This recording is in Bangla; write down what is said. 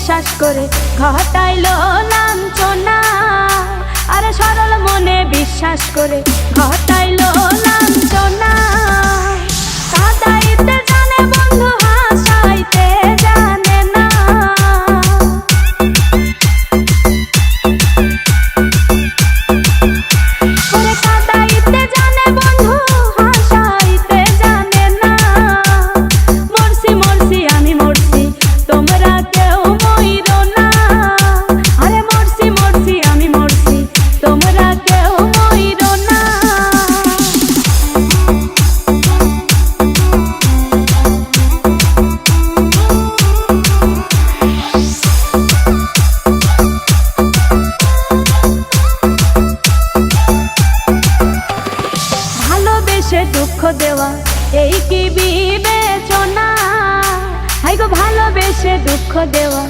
বিশ্বাস করে ঘটাইলো লাঞ্ছনা। আরে সরল মনে বিশ্বাস করে ঘটাইলো লাঞ্ছনা। কাঁদাইতে জানে বন্ধু হাসাইতে জানে না। ওরে কাঁদাইতে জানে বন্ধু হাসাইতে জানে না। মরছি মরছি আমি মরছি তোমরা কেউ মইরো না। আরে মরছি মরছি আমি মরছি তোমরা কেউ মইরো না। ভালোবেসে দুঃখ দেওয়া এই কি বিবেচনা? হাই গো ভালোবেসে দুঃখ দেওয়া